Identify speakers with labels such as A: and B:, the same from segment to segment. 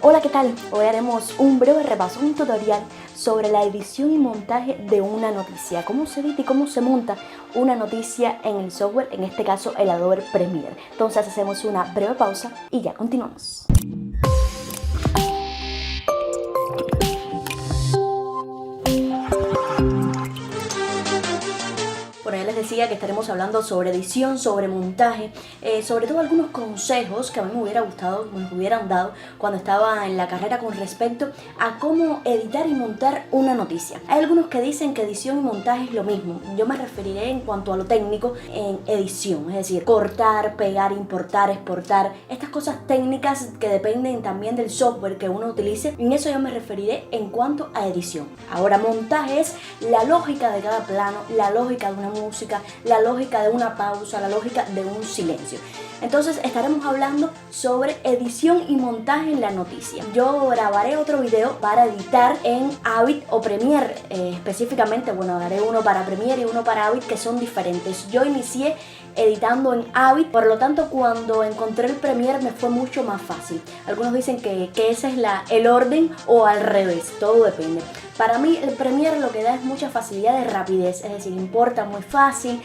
A: Hola, ¿qué tal? Hoy haremos un breve repaso, un tutorial sobre la edición y montaje de una noticia. Cómo se edita y cómo se monta una noticia en el software, en este caso el Adobe Premiere. Entonces hacemos una breve pausa y ya continuamos. Bueno, ya les decía que estaremos hablando sobre edición, sobre montaje, sobre todo algunos consejos que a mí me hubiera gustado, me hubieran dado cuando estaba en la carrera con respecto a cómo editar y montar una noticia. Hay algunos que dicen que edición y montaje es lo mismo. Yo me referiré en cuanto a lo técnico en edición, es decir, cortar, pegar, importar, exportar, estas cosas técnicas que dependen también del software que uno utilice. En eso yo me referiré en cuanto a edición. Ahora, montaje es la lógica de cada plano, la lógica de una música, la lógica de una pausa, la lógica de un silencio. Entonces estaremos hablando sobre edición y montaje en la noticia. Yo grabaré otro video para editar en Avid o Premiere, específicamente, bueno, haré uno para Premiere y uno para Avid que son diferentes. Yo inicié editando en Avid, por lo tanto cuando encontré el Premiere me fue mucho más fácil. Algunos dicen que ese es el orden o al revés, todo depende. Para mí el Premiere lo que da es mucha facilidad de rapidez, es decir, importa muy fácil,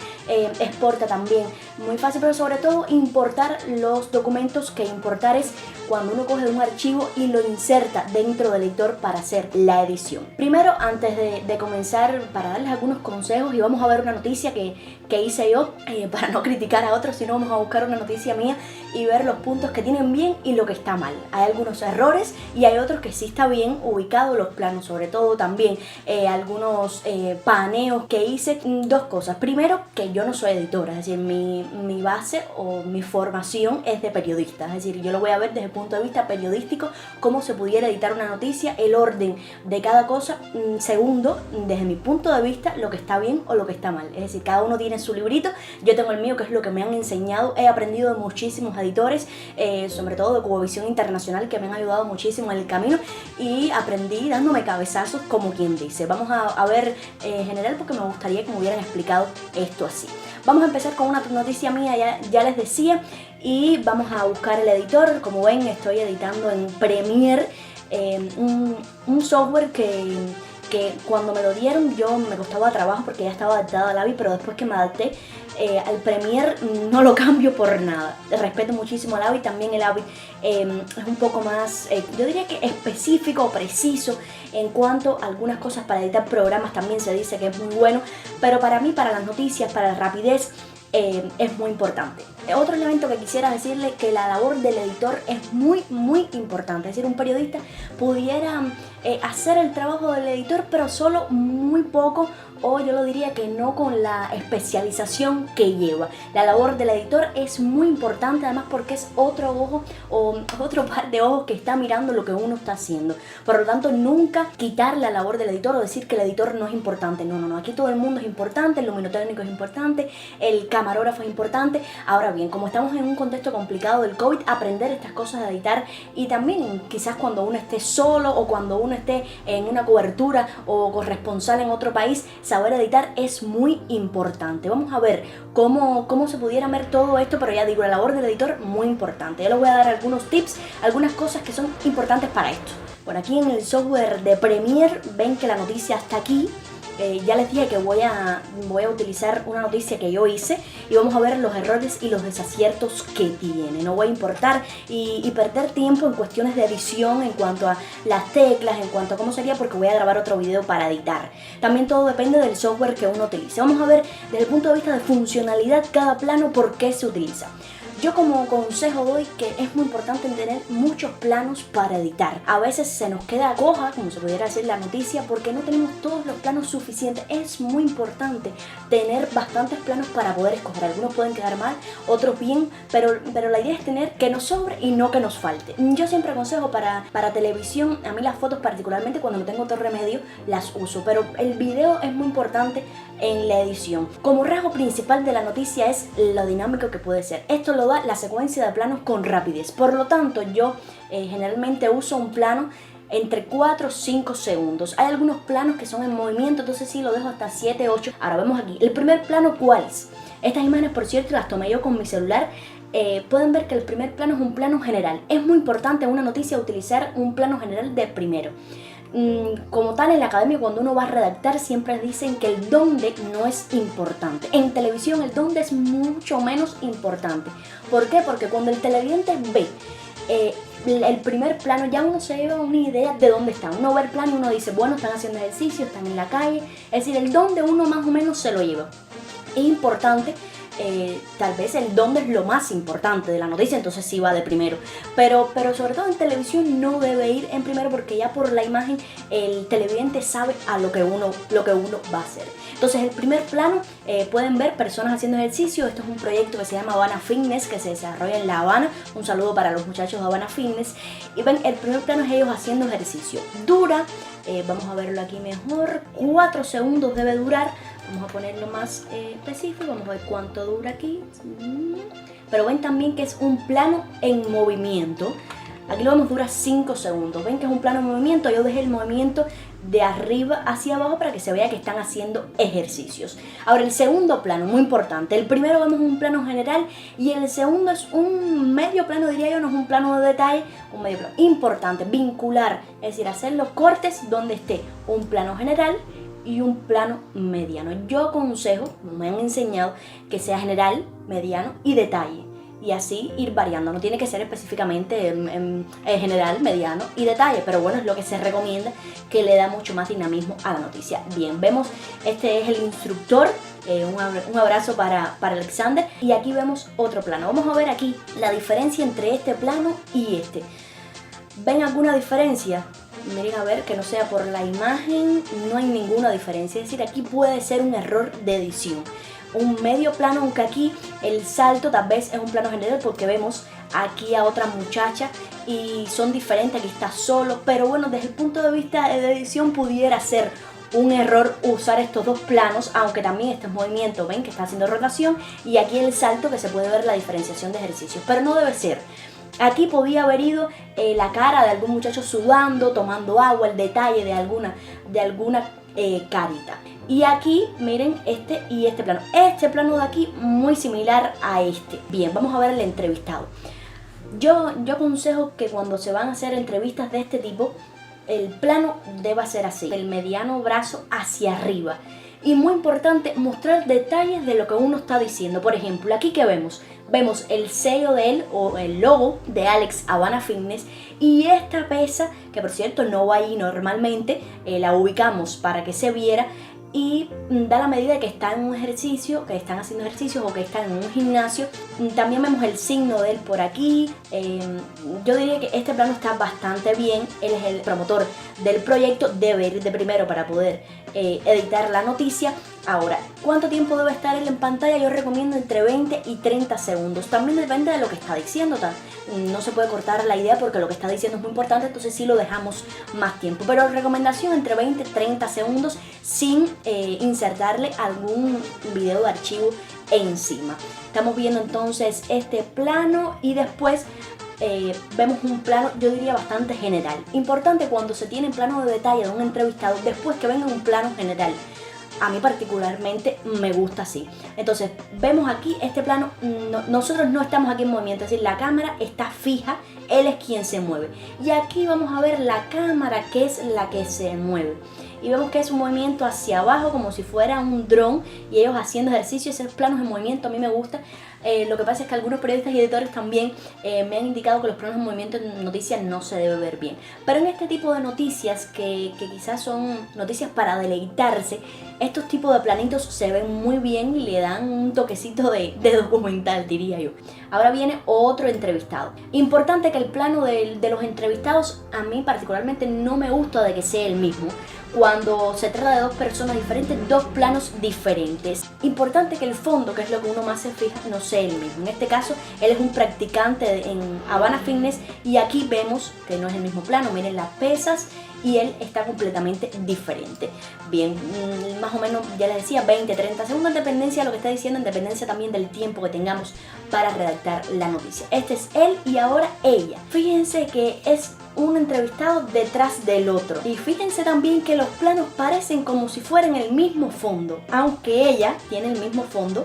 A: exporta también muy fácil, pero sobre todo importar los documentos, que importar es cuando uno coge un archivo y lo inserta dentro del editor para hacer la edición. Primero, antes de comenzar, para darles algunos consejos, y vamos a ver una noticia que hice yo, para no criticar a otros, sino vamos a buscar una noticia mía y ver los puntos que tienen bien y lo que está mal. Hay algunos errores y hay otros que sí está bien ubicado, los planos sobre todo, también algunos paneos que hice. Dos cosas. Primero, que yo no soy editora, es decir, mi base o mi formación es de periodista, es decir, yo lo voy a ver desde el punto de vista periodístico, cómo se pudiera editar una noticia, el orden de cada cosa. Segundo, desde mi punto de vista, lo que está bien o lo que está mal, es decir, cada uno tiene su librito, yo tengo el mío, que es lo que me han enseñado. He aprendido de muchísimos editores, sobre todo de Cubovisión Internacional, que me han ayudado muchísimo en el camino, y aprendí dándome cabezazos, como quien dice. Vamos a ver en general, porque me gustaría que me hubieran explicado esto así. Vamos a empezar con una noticia mía, ya les decía, y vamos a buscar el editor. Como ven, estoy editando en Premiere, un software que cuando me lo dieron yo me costaba trabajo porque ya estaba adaptada al Avid, pero después que me adapté al Premiere no lo cambio por nada. Respeto muchísimo al Avid, también el Avid es un poco más, yo diría que específico, preciso en cuanto a algunas cosas para editar programas. También se dice que es muy bueno, pero para mí, para las noticias, para la rapidez, es muy importante. Otro elemento que quisiera decirle, que la labor del editor es muy importante. Es decir, un periodista pudiera hacer el trabajo del editor, pero solo muy poco, o yo lo diría que no con la especialización que lleva. La labor del editor es muy importante, además porque es otro ojo o otro par de ojos que está mirando lo que uno está haciendo. Por lo tanto, nunca quitar la labor del editor o decir que el editor no es importante. No, aquí todo el mundo es importante, el luminotécnico es importante, el camarógrafo es importante. Ahora bien, como estamos en un contexto complicado del COVID, aprender estas cosas de editar, y también quizás cuando uno esté solo o cuando uno esté en una cobertura o corresponsal en otro país, saber editar es muy importante. Vamos a ver cómo se pudiera ver todo esto, pero ya digo, la labor del editor muy importante. Yo les voy a dar algunos tips, algunas cosas que son importantes para esto. Por aquí en el software de Premiere ven que la noticia está aquí. Ya les dije que voy a utilizar una noticia que yo hice y vamos a ver los errores y los desaciertos que tiene. No voy a importar y perder tiempo en cuestiones de edición, en cuanto a las teclas, en cuanto a cómo sería, porque voy a grabar otro video para editar. También todo depende del software que uno utilice. Vamos a ver desde el punto de vista de funcionalidad cada plano, por qué se utiliza. Yo como consejo doy que es muy importante tener muchos planos para editar. A veces se nos queda coja, como se pudiera decir, la noticia, porque no tenemos todos los planos suficientes. Es muy importante tener bastantes planos para poder escoger. Algunos pueden quedar mal, otros bien, pero la idea es tener que nos sobre y no que nos falte. Yo siempre aconsejo para televisión, a mí las fotos particularmente cuando no tengo otro remedio las uso, pero el video es muy importante en la edición. Como rasgo principal de la noticia es lo dinámico que puede ser. Esto lo da la secuencia de planos con rapidez. Por lo tanto, yo generalmente uso un plano entre 4 o 5 segundos. Hay algunos planos que son en movimiento, entonces sí lo dejo hasta 7, 8. Ahora vemos aquí. El primer plano, ¿cuál es? Estas imágenes, por cierto, las tomé yo con mi celular pueden ver que el primer plano es un plano general. Es muy importante en una noticia utilizar un plano general de primero. Como tal, en la academia, cuando uno va a redactar, siempre dicen que el dónde no es importante. En televisión el dónde es mucho menos importante. ¿Por qué? Porque cuando el televidente ve el primer plano, ya uno se lleva una idea de dónde está. Uno ve el plano y uno dice, bueno, están haciendo ejercicio, están en la calle. Es decir, el dónde uno más o menos se lo lleva. Es importante. Tal vez el dónde es lo más importante de la noticia, entonces sí va de primero, pero sobre todo en televisión no debe ir en primero, porque ya por la imagen el televidente sabe a lo que uno va a hacer. Entonces el primer plano, pueden ver personas haciendo ejercicio. Esto es un proyecto que se llama Habana Fitness, que se desarrolla en La Habana. Un saludo para los muchachos de Habana Fitness. Y ven, el primer plano es ellos haciendo ejercicio. Dura, vamos a verlo aquí mejor, 4 segundos debe durar. Vamos a ponerlo más específico, vamos a ver cuánto dura aquí. Pero ven también que es un plano en movimiento. Aquí lo vemos, dura 5 segundos. Ven que es un plano en movimiento. Yo dejé el movimiento de arriba hacia abajo para que se vea que están haciendo ejercicios. Ahora el segundo plano, muy importante. El primero vemos un plano general y el segundo es un medio plano, diría yo, no es un plano de detalle, un medio plano. Importante, vincular, es decir, hacer los cortes donde esté un plano general y un plano mediano. Yo aconsejo, me han enseñado, que sea general, mediano y detalle, y así ir variando. No tiene que ser específicamente en general, mediano y detalle, pero bueno, es lo que se recomienda, que le da mucho más dinamismo a la noticia. Bien, vemos, este es el instructor. Un abrazo para Alexander. Y aquí vemos otro plano. Vamos a ver aquí la diferencia entre este plano y este. ¿Ven alguna diferencia? Miren a ver, que no sea por la imagen, no hay ninguna diferencia. Es decir, aquí puede ser un error de edición. Un medio plano, aunque aquí el salto tal vez es un plano general, porque vemos aquí a otra muchacha y son diferentes, aquí está solo. Pero bueno, desde el punto de vista de edición pudiera ser un error usar estos dos planos, aunque también este es movimiento, ven que está haciendo rotación, y aquí el salto, que se puede ver la diferenciación de ejercicios, pero no debe ser. Aquí podía haber ido la cara de algún muchacho sudando, tomando agua, el detalle de alguna carita. Y aquí, miren, este y este plano. Este plano de aquí muy similar a este. Bien, vamos a ver el entrevistado. Yo aconsejo que cuando se van a hacer entrevistas de este tipo, el plano deba ser así, el mediano brazo hacia arriba. Y muy importante, mostrar detalles de lo que uno está diciendo. Por ejemplo, aquí que vemos el sello de él, o el logo de Alex Habana Fitness, y esta pesa, que por cierto no va ahí normalmente, la ubicamos para que se viera, y da la medida de que están en un ejercicio, que están haciendo ejercicios o que están en un gimnasio. También vemos el signo de él por aquí. Yo diría que este plano está bastante bien. Él es el promotor del proyecto, debe ir de primero para poder editar la noticia. Ahora, ¿cuánto tiempo debe estar él en pantalla? Yo recomiendo entre 20 y 30 segundos. También depende de lo que está diciendo. No se puede cortar la idea porque lo que está diciendo es muy importante, entonces sí lo dejamos más tiempo. Pero recomendación entre 20 y 30 segundos sin insertarle algún video de archivo encima. Estamos viendo entonces este plano y después vemos un plano, yo diría, bastante general. Importante cuando se tiene plano de detalle de un entrevistado, después que venga un plano general. A mí particularmente me gusta así. Entonces vemos aquí este plano, nosotros no estamos aquí en movimiento, es decir, la cámara está fija, él es quien se mueve. Y aquí vamos a ver la cámara, que es la que se mueve. Y vemos que es un movimiento hacia abajo, como si fuera un dron, y ellos haciendo ejercicio. Esos planos en movimiento a mí me gusta. Lo que pasa es que algunos periodistas y editores también me han indicado que los planos en movimiento en noticias no se debe ver bien. Pero en este tipo de noticias, que quizás son noticias para deleitarse, estos tipos de planitos se ven muy bien y le dan un toquecito de documental, diría yo. Ahora viene otro entrevistado. Importante que el plano de los entrevistados, a mí particularmente no me gusta de que sea el mismo. Cuando se trata de dos personas diferentes, dos planos diferentes. Importante que el fondo, que es lo que uno más se fija, no sea el mismo. En este caso, él es un practicante en Habana Fitness y aquí vemos que no es el mismo plano. Miren las pesas y él está completamente diferente. Bien, más o menos, ya les decía, 20-30 segundos, en dependencia de lo que está diciendo, en dependencia también del tiempo que tengamos para redactar la noticia. Este es él y ahora ella. Fíjense que es un entrevistado detrás del otro. Y fíjense también que los planos parecen como si fueran el mismo fondo, aunque ella tiene el mismo fondo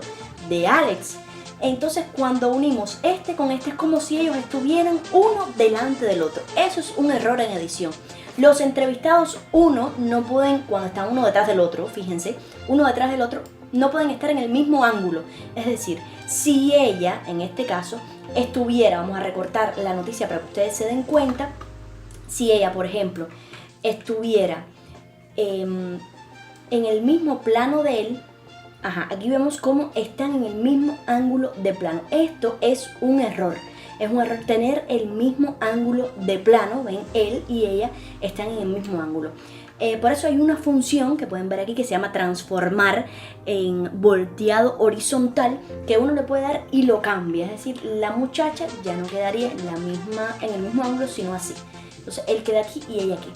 A: de Alex. Entonces cuando unimos este con este es como si ellos estuvieran uno delante del otro. Eso es un error en edición. Los entrevistados no pueden, cuando están uno detrás del otro, fíjense, uno detrás del otro, no pueden estar en el mismo ángulo. Es decir, si ella, en este caso, estuviera, vamos a recortar la noticia para que ustedes se den cuenta, si ella, por ejemplo, estuviera en el mismo plano de él, aquí vemos cómo están en el mismo ángulo de plano. Esto es un error. Es un error tener el mismo ángulo de plano. Ven, él y ella están en el mismo ángulo. Por eso hay una función que pueden ver aquí que se llama transformar en volteado horizontal, que uno le puede dar y lo cambia. Es decir, la muchacha ya no quedaría en el mismo ángulo, sino así. Entonces él queda aquí y ella aquí.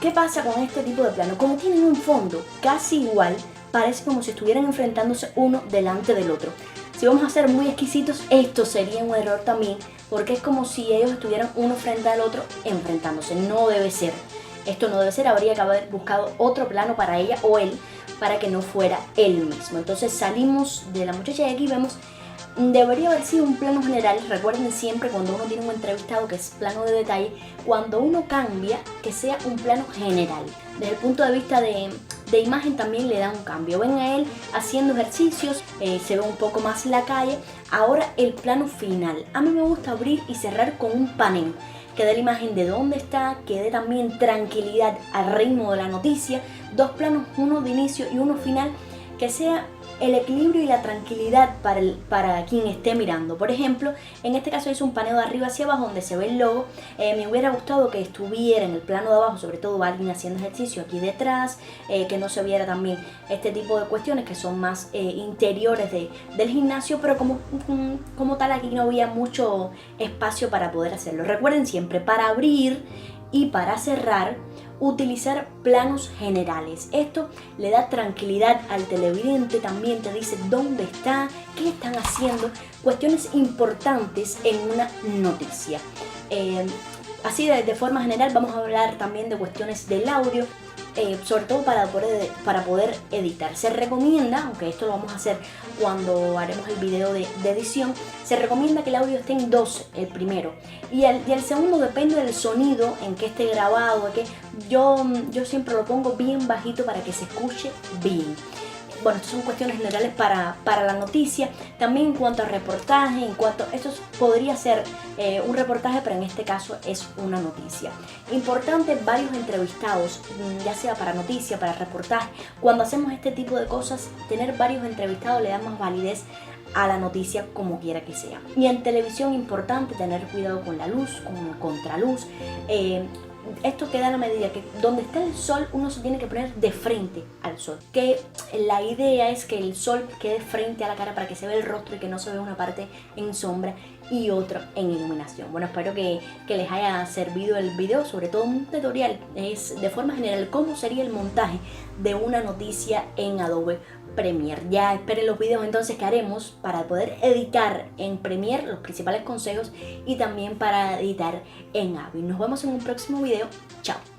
A: ¿Qué pasa con este tipo de plano? Como tienen un fondo casi igual, parece como si estuvieran enfrentándose uno delante del otro. Si vamos a ser muy exquisitos, esto sería un error también, porque es como si ellos estuvieran uno frente al otro enfrentándose. No debe ser. Esto no debe ser, habría que haber buscado otro plano para ella o él, para que no fuera él mismo. Entonces salimos de la muchacha y aquí vemos, debería haber sido un plano general. Recuerden siempre cuando uno tiene un entrevistado que es plano de detalle, cuando uno cambia, que sea un plano general. Desde el punto de vista de imagen también le da un cambio. Ven a él haciendo ejercicios, se ve un poco más la calle. Ahora el plano final. A mí me gusta abrir y cerrar con un panel que dé la imagen de dónde está, que dé también tranquilidad al ritmo de la noticia. Dos planos, uno de inicio y uno final, que sea el equilibrio y la tranquilidad para quien esté mirando. Por ejemplo, en este caso es un paneo de arriba hacia abajo donde se ve el logo. Me hubiera gustado que estuviera en el plano de abajo, sobre todo alguien haciendo ejercicio aquí detrás, que no se viera también este tipo de cuestiones que son más interiores del gimnasio, pero como tal aquí no había mucho espacio para poder hacerlo. Recuerden siempre, para abrir y para cerrar, utilizar planos generales. Esto le da tranquilidad al televidente, también te dice dónde está, qué están haciendo, cuestiones importantes en una noticia. Así de forma general vamos a hablar también de cuestiones del audio, sobre todo para poder editar. Se recomienda, aunque esto lo vamos a hacer cuando haremos el video de edición, se recomienda que el audio esté en 12, el primero, y el segundo depende del sonido en que esté grabado, que yo siempre lo pongo bien bajito para que se escuche bien. Bueno, estas son cuestiones generales para la noticia. También en cuanto a reportaje, esto podría ser un reportaje, pero en este caso es una noticia. Importante, varios entrevistados, ya sea para noticia, para reportaje. Cuando hacemos este tipo de cosas, tener varios entrevistados le da más validez a la noticia, como quiera que sea. Y en televisión, importante tener cuidado con la luz, con la contraluz. Esto queda a la medida que donde está el sol uno se tiene que poner de frente al sol, que la idea es que el sol quede frente a la cara para que se vea el rostro y que no se vea una parte en sombra y otra en iluminación. Bueno, espero que les haya servido el video, sobre todo un tutorial, es de forma general cómo sería el montaje de una noticia en Adobe Premiere. Ya esperen los videos entonces que haremos para poder editar en Premiere, los principales consejos, y también para editar en Avid. Nos vemos en un próximo video. Chao.